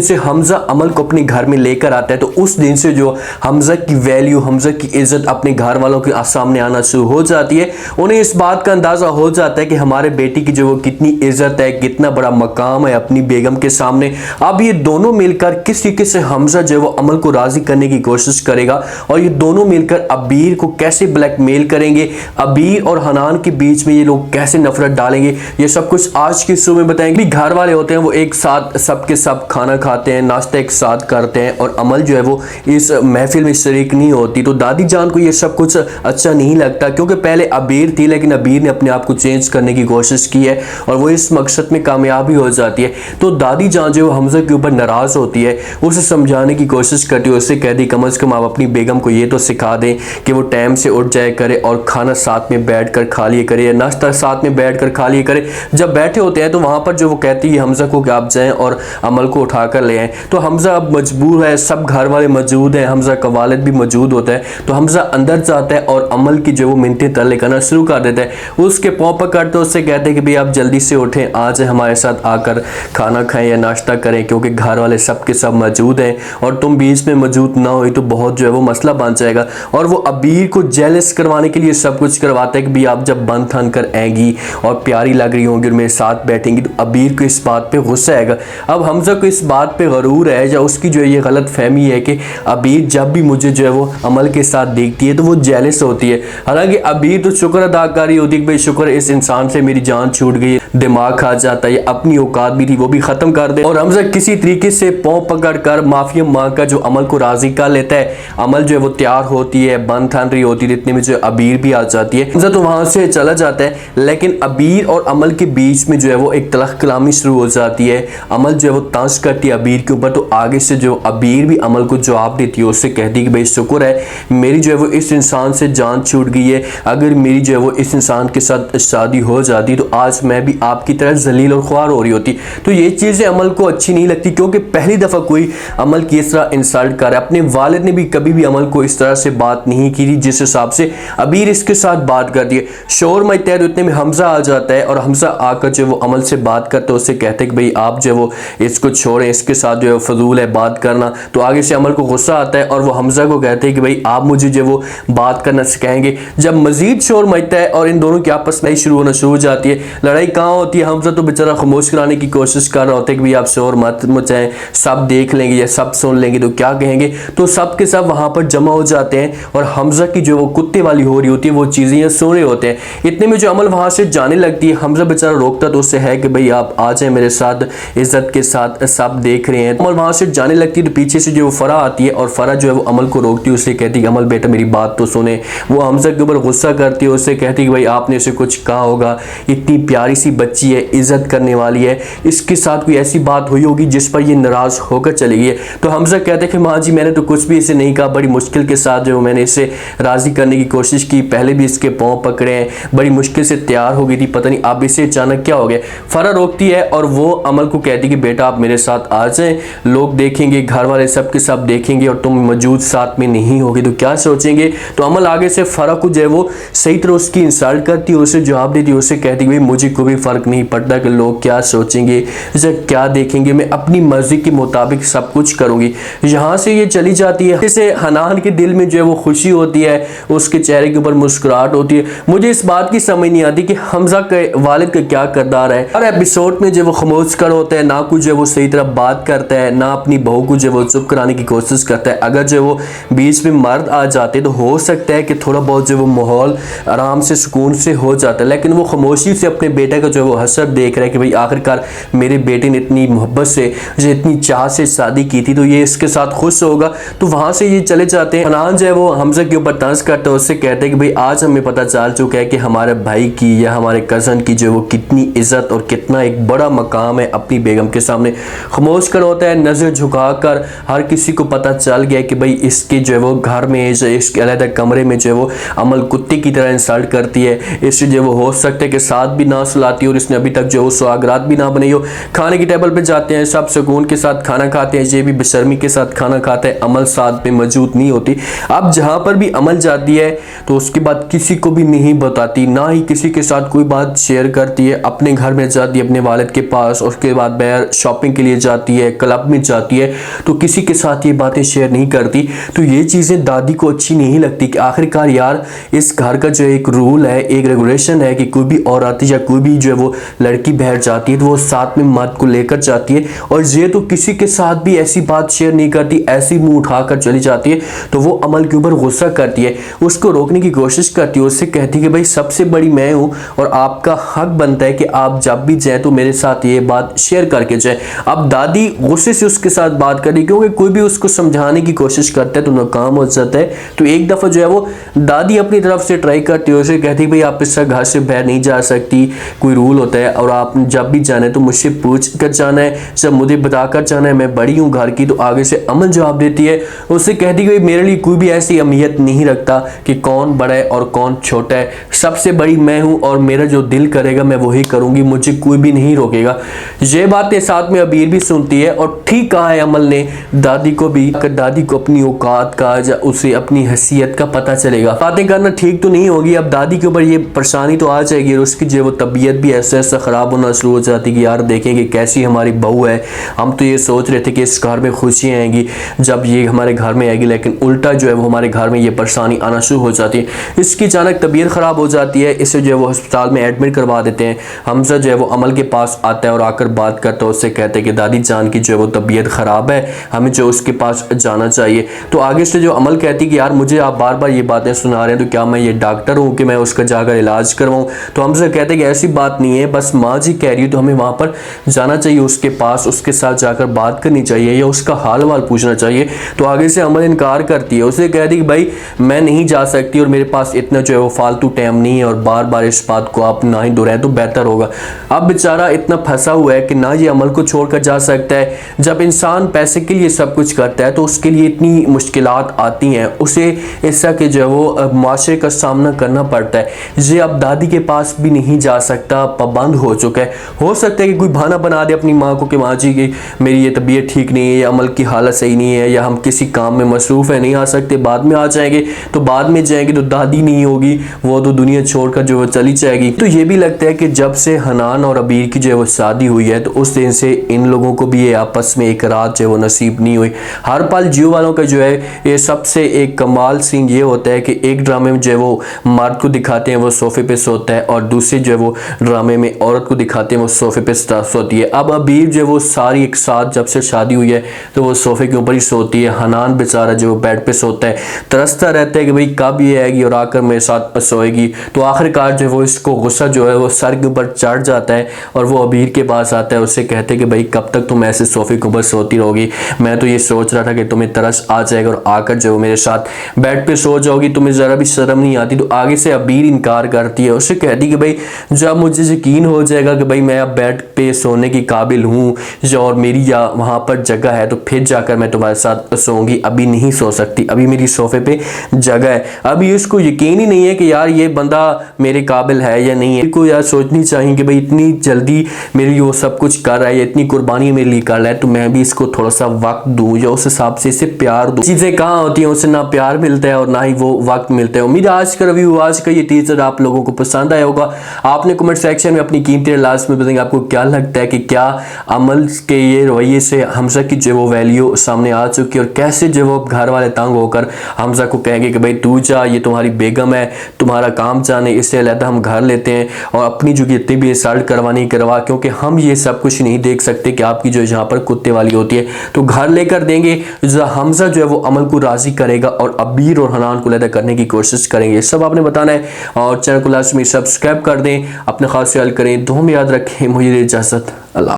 से हमजा अमल को अपने घर में लेकर आता है तो उस दिन से जो हमजा की वैल्यू, हमजा की इज्जत अपने घर वालों के सामने आना शुरू हो जाती है। उन्हें इस बात का अंदाजा हो जाता है कि हमारे बेटी की जो वो कितनी इज्जत है, कितना बड़ा मकाम है अपनी बेगम के सामने। अब ये दोनों मिलकर किस तरीके से हमजा जो वो अमल को राजी करने की कोशिश करेगा और ये दोनों मिलकर अबीर को कैसे ब्लैकमेल करेंगे, अबीर और हनान के बीच में ये लोग कैसे नफरत डालेंगे, ये सब कुछ आज की शो में बताएंगे। घर वाले होते हैं वो एक साथ सबके सब खाना खाते हैं, नाश्ता एक साथ करते हैं और अमल जो है वो इस महफिल में शरीक नहीं होती। तो दादी जान को ये सब कुछ अच्छा नहीं लगता क्योंकि पहले अबीर थी लेकिन अबीर ने अपने आप को चेंज करने की कोशिश की है और वो इस मकसद में कामयाब भी हो जाती है। तो दादी जान जो है हमजा के ऊपर नाराज होती है, उसे समझाने की कोशिश करती है, उससे कहती कम अज़ कम आप अपनी बेगम को ये तो सिखा दें कि वो टाइम से उठ जाए करे और खाना साथ में बैठ कर खा लिया करे या नाश्ता साथ में बैठ कर खा लिया करे। जब बैठे होते हैं तो वहाँ पर जो वो कहती है हमजा को कि आप जाएँ और अमल को उठा कर ले आए। तो हमजा अब मजबूर है, सब घर वाले मौजूद हैं, हमजा का वालिद भी मौजूद होता है। तो हमजा अंदर जाता है और अमल की जो वो मिनतें तरले करना शुरू कर देता है। उसके पाँव पकड़ते उससे कहते हैं कि भाई आप जल्दी से उठें, आज हमारे साथ आकर खाना खाएं या नाश्ता करें क्योंकि घर वाले सब के सब मौजूद हैं और तुम बीच में मौजूद ना हुई तो बहुत जो है वो मसला बन जाएगा। और वो अबीर को जेलस करवाने के लिए सब कुछ करवाता है कि भाई आप जब बन थान कर आएंगी और प्यारी लग रही होंगी और मेरे साथ बैठेंगी तो अबीर को इस बात पर गुस्सा आएगा। अब हमजा को इस बात पे गरूर है या उसकी जो ये गलत फहमी है कि अबीर जब भी मुझे जो है वो अमल के साथ देखती है तो वो जेलस होती है। हालांकि अबीर तो शुक्र अदा कर रही होती है कि भाई शुक्र इस इंसान से मेरी जान छूट गई, दिमाग खा जाता है, अपनी औकात भी थी वो भी खत्म कर दे। और हमजा किसी तरीके से पाँव पकड़ कर माफिया मांग कर जो अमल को राजी कर लेता है। अमल जो है वो तैयार होती है, बन थान रही होती है, इतने में जो अबीर भी आ जाती है। हमजा तो वहां से चला जाता है लेकिन अबीर और अमल के बीच में जो है वो एक तलख कलामी शुरू हो जाती है। अमल जो है वो तंज करती है अबीर के ऊपर तो आगे से जो अबीर भी अमल को जवाब देती है, उससे कहती है कि भाई शुक्र है मेरी जो है वो इस इंसान से जान छूट गई है, अगर मेरी जो है वो इस इंसान के साथ शादी हो जाती तो आज मैं भी आपकी तरह जलील और ख्वार हो रही होती। तो ये चीज़ें अमल को अच्छी नहीं लगती क्योंकि पहली दफ़ा कोई अमल की इस तरह इंसल्ट कर रहा है। अपने वालिद ने भी कभी भी अमल को इस तरह से बात नहीं की थी जिस हिसाब से अबीर इसके साथ बात करती है। शोर मचता है तो इतने में हमजा आ जाता है और हमजा आकर जो वो अमल से बात करते हैं, उससे कहते हैं कि भाई आप जो वो इसको छोड़ें, इसके साथ जो है फजूल है बात करना। तो आगे से अमल को गुस्सा आता है और वो हमजा को कहते हैं कि भाई आप मुझे जो वो बात करना सिखाएंगे। जब मजीद शोर मचता है और इन दोनों की आपस में शुरू होना शुरू हो जाती है, लड़ाई कहाँ होती है, हमजा तो बेचारा खामोश कराने की कोशिश कर रहा होता है कि भाई आप शोर मत मचाएं, सब देख लेंगे या सब सुन लेंगे तो क्या कहेंगे। तो सब के सब वहाँ पर जमा हो जाते हैं और हमजा की जो वो कुत्ते वाली हो रही होती है वो चीज़ें सुन रहे होते हैं। इतने में जो अमल वहाँ से जाने लगती है, हमजा बेचारा रोकता तो उससे है कि भाई आप आ जाए मेरे साथ, इज्जत के साथ सब देख रहे हैं। अमल वहाँ से जाने लगती है तो पीछे से जो फरा आती है और फरा जो है वो अमल को रोकती है, उससे कहती है अमल बेटा मेरी बात तो सुने। वो हमजा के ऊपर गुस्सा करती है, उससे कहती है कि भाई आपने इसे कुछ कहा होगा, इतनी प्यारी सी बच्ची है, इज्जत करने वाली है, इसके साथ कोई ऐसी बात हुई होगी जिस पर ये नाराज होकर चली गई है। तो हमजा कहते हैं कि माँ जी मैंने तो कुछ भी इसे नहीं कहा, बड़ी मुश्किल के साथ जो मैंने इसे राजी करने की कोशिश की, पहले भी इसके पाँव पकड़े हैं, बड़ी मुश्किल से तैयार हो गई थी, पता नहीं अब इसे अचानक क्या हो गया। फरा रोकती है और वो अमल को कहती है कि बेटा आप मेरे साथ आ जाएं, लोग देखेंगे, घर वाले सब के सब देखेंगे और तुम मौजूद साथ में नहीं होगी तो क्या सोचेंगे। तो अमल आगे से फरा को जो है वो सही तरह उसकी इंसल्ट करती है, उसे जवाब देती है, उसे कहती है भाई मुझे कोई फ़र्क नहीं पड़ता कि लोग क्या सोचेंगे, इसे क्या देखेंगे, मैं अपनी मर्जी के मुताबिक सब कुछ करूँगी। यहाँ से ये चली जाती है। जैसे हनान के दिल में जो है वो खुशी होती है, उसके चेहरे के ऊपर मुस्कुराहट होती है। मुझे इस बात की समझ नहीं आती कि हमजा के वालिद का क्या किरदार है। हर एपिसोड में जो वो खामोश कर होता है, ना कुछ जो वो सही तरह बात करता है, ना अपनी बहू को जो वो चुप कराने की कोशिश करता है। अगर जो वो बीच में मर्द आ जाते तो हो सकता है कि थोड़ा बहुत जो वो माहौल आराम से सुकून से हो जाता है, लेकिन वो खामोशी से अपने बेटे का जो वो हसरत देख रहा है कि भाई आखिरकार मेरे बेटे ने इतनी मोहब्बत से, जो इतनी चाह से शादी की थी तो ये इसके साथ खुश होगा। तो वहाँ से ये चले जाते हैं। हनान जो है वो हमजा के ऊपर तंज करता है, उससे कहते हैं कि भाई आज हमें पता चल चुका है कि हमारे भाई की या हमारे कज़न की जो वो कितनी इज्जत और कितना एक बड़ा मकाम है अपनी बेगम के सामने। खामोश कर होता है, नज़र झुकाकर हर किसी को पता चल गया कि भाई इसके जो है वो घर में, इसके अलग कमरे में जो है वो अमल कुत्ते की तरह इंसल्ट करती है, इससे जो वो हो सकता है कि साथ भी ना सुलाती आती है और इसने अभी तक जो सुहागरात भी ना बनाई हो, खाने की टेबल पे जाते हैं, सब सुकून के साथ खाना खाते हैं, ये भी बेशर्मी के साथ खाना खाते हैं, अमल साथ में मौजूद नहीं होती। अब जहाँ पर भी अमल जाती है तो उसके बाद किसी को भी नहीं बताती, ना ही किसी के साथ कोई बात शेयर करती है। अपने घर में जाती है अपने वालिद के पास, उसके बाद बाहर शॉपिंग के लिए जाती है, क्लब में जाती है, तो किसी के साथ ये बातें शेयर नहीं करती। तो ये चीज़ें दादी को अच्छी नहीं लगती कि आखिरकार यार इस घर का जो एक रूल है, एक रेगुलेशन है कि कोई भी औरत या कोई भी जो है वो लड़की बाहर जाती है तो वो साथ में मर्द को लेकर जाती है, और ये तो किसी के साथ भी ऐसी बात शेयर नहीं करती, ऐसी मुंह उठाकर चली जाती है। तो वो अमल के ऊपर गुस्सा करती है, उसको रोकने की कोशिश करती है, उससे कहती है कि भाई सबसे बड़ी मैं हूं और आपका हक बनता है कि आप जब भी जाए तो मेरे साथ ये बात शेयर करके जाए। अब दादी गुस्से से उसके साथ बात करी, क्योंकि कोई भी उसको समझाने की कोशिश करता है तो नाकाम हो जाता है। तो एक दफ़ा जो है वो दादी अपनी तरफ से ट्राई करती है, उसे कहती है भाई आप इससे घर से बाहर नहीं जा सकती, कोई रूल होता है और आप जब भी जाना है तो मुझसे पूछ कर जाना है, सब मुझे बताकर जाना है, मैं बड़ी हूँ घर की। तो आगे से अमल जवाब देती है, उससे कहती है मेरे लिए कोई भी ऐसी अहमियत नहीं रखता कि कौन बड़ा है और कौन छोटा है, सबसे बड़ी मैं हूँ और मेरा जो दिल करेगा मैं वही करूँगी, मुझे कोई भी नहीं रोकेगा। ये बातें साथ में अबीर भी सुनती है और ठीक कहा है अमल ने दादी को भी, अगर दादी को अपनी औकात का या उसे अपनी हैसियत का पता चलेगा, बातें करना ठीक तो नहीं होगी। अब दादी के ऊपर ये परेशानी तो आ जाएगी और उसकी जो वो तबीयत भी ऐसा ऐसा ख़राब होना शुरू हो जाती है कि यार देखेंगे कैसी हमारी बहू है, हम तो ये सोच रहे थे कि इस घर में खुशियाँ आएंगी जब ये हमारे घर में आएगी, लेकिन उल्टा जो है वो हमारे घर में ये परेशानी आना शुरू हो जाती है। इसकी अचानक तबीयत ख़राब हो जाती है, इसे जो है वो अस्पताल में एडमिट करवा देते हैं। हमजा जो है वो अमल के पास आता है और आकर बात करता है, उससे कहते हैं कि दादी जान की जो है वो तबीयत ख़राब है, हमें जो उसके पास जाना चाहिए। तो आगे से जो अमल कहती कि यार मुझे आप बार बार ये बातें सुना रहे हैं, तो क्या मैं ये डॉक्टर हूँ कि मैं उसका जाकर इलाज करवाऊँ? तो हमजा कहते हैं कि ऐसी बात नहीं है, बस माँ जी कह रही है तो हमें वहाँ पर जाना चाहिए उसके पास, उसके साथ जाकर बात करनी चाहिए या उसका हाल वाल पूछना चाहिए। तो आगे से अमल इनकार करती है, उसे कहती कि भाई मैं नहीं जा सकती और मेरे पास इतना जो है वो फालतू टाइम नहीं है और बार बार इस बात को आप ना ही दोहराएं तो बेहतर होगा। अब बेचारा इतना फंसा हुआ है कि ना ये अमल को छोड़कर जा सकता है। जब इंसान पैसे के लिए सब कुछ करता है तो उसके लिए इतनी मुश्किलात आती हैं, उसे ऐसा कि जो है वो माशरे का सामना करना पड़ता है। ये अब दादी के पास भी नहीं जा सकता, पाबंद हो चुका है। हो सकता है कि कोई बहाना बना दे अपनी माँ को कि माँ जी की मेरी ये तबीयत ठीक नहीं है या अमल की हालत सही नहीं है या हम किसी काम में मसरूफ़ है, नहीं आ सकते, बाद में आ जाएंगे। तो बाद में जाएंगे तो दादी नहीं होगी, वो तो दुनिया छोड़कर जो है चली जाएगी। तो ये भी लगता है कि जब से हनान और अबीर की जो है वो शादी हुई है तो उस दिन से इन लोगों को भी ये आपस में एक रात जो है वो नसीब नहीं हुई। हर पल जियो वालों का जो है ये सबसे एक कमाल सीन ये होता है कि एक ड्रामे में जो है वो मर्द को दिखाते हैं वो सोफे पे सोता है और दूसरे जो है वो ड्रामे में औरत को दिखाते हैं वो सोफे पे सोती है। अब अबीर जो है वो सारी एक साथ जब से शादी हुई है तो वो सोफे के ऊपर ही सोती है, हनान बेचारा जो बेड पे सोता है, तरसता रहता है कि भाई कब ये आएगी और आकर मेरे साथ सोएगी। तो आखिरकार जो है वो इसको गुस्सा जो है वो सर के ऊपर चढ़ जाता है और वो अबीर के पास आता है, उससे कहते हैं कि भाई कब तक तुम ऐसे सोफे के ऊपर सोती रहोगी, मैं तो ये सोच रहा था कि तुम्हें तरस आ जाएगा और आकर जो मेरे साथ बेड पे सो जाओगी, तुम्हें ज़रा भी शर्म नहीं आती। तो आगे से अबीर इनकार करती है, उससे कहती कि भाई जब मुझे यकीन हो जाएगा कि भाई मैं अब बेड पे सोने की काबिल हूँ और मेरी या वहाँ पर जगह है तो फिर जाकर मैं तुम्हारे साथ सोऊंगी, अभी नहीं सो सकती, अभी मेरी सोफे पे जगह है। अभी इसको यकीन ही नहीं है कि यार ये बंदा मेरे काबिल है या नहीं है। को यार सोचनी चाहिए कि भाई इतनी जल्दी मेरी वो सब कुछ कर रहा है, इतनी कुर्बानी मेरे लिए कर रहा है, तो मैं भी इसको थोड़ा सा वक्त दूँ या उस हिसाब से इसे प्यार दूँ। चीज़ें कहाँ होती हैं, उससे ना प्यार मिलता है और ना ही वो वक्त मिलता है। उम्मीद है आज का रिव्यू, आज का ये टीजर आप लोगों को पसंद आया होगा। आपने कमेंट सेक्शन में अपनी कीमती लास्ट में बताएंगे आपको क्या लगता है कि क्या अमल के ये रवैये से हमजा की जो वो वैल्यू सामने आ चुकी है और कैसे जो वो घर वाले तंग होकर हमजा को कहेंगे कि भाई तू जा, ये तुम्हारी बेगम है, तुम्हारा काम जाने, इससे अलग हम घर लेते हैं और अपनी जो जितनी भी इंसल्ट करवानी करवा, क्योंकि हम ये सब कुछ नहीं देख सकते कि आपकी जो यहाँ पर कुत्ते वाली होती है, तो घर लेकर देंगे। हमजा जो है वो अमल को राजी करेगा और अबीर और हनान को अलग करने की कोशिश करेंगे। सब आपने बताना है और चैनल को लाजमी सब्सक्राइब कर दें, अपने खास ख्याल करें, दुआ में याद रखें। मुझे इजाज़त, अल्लाह।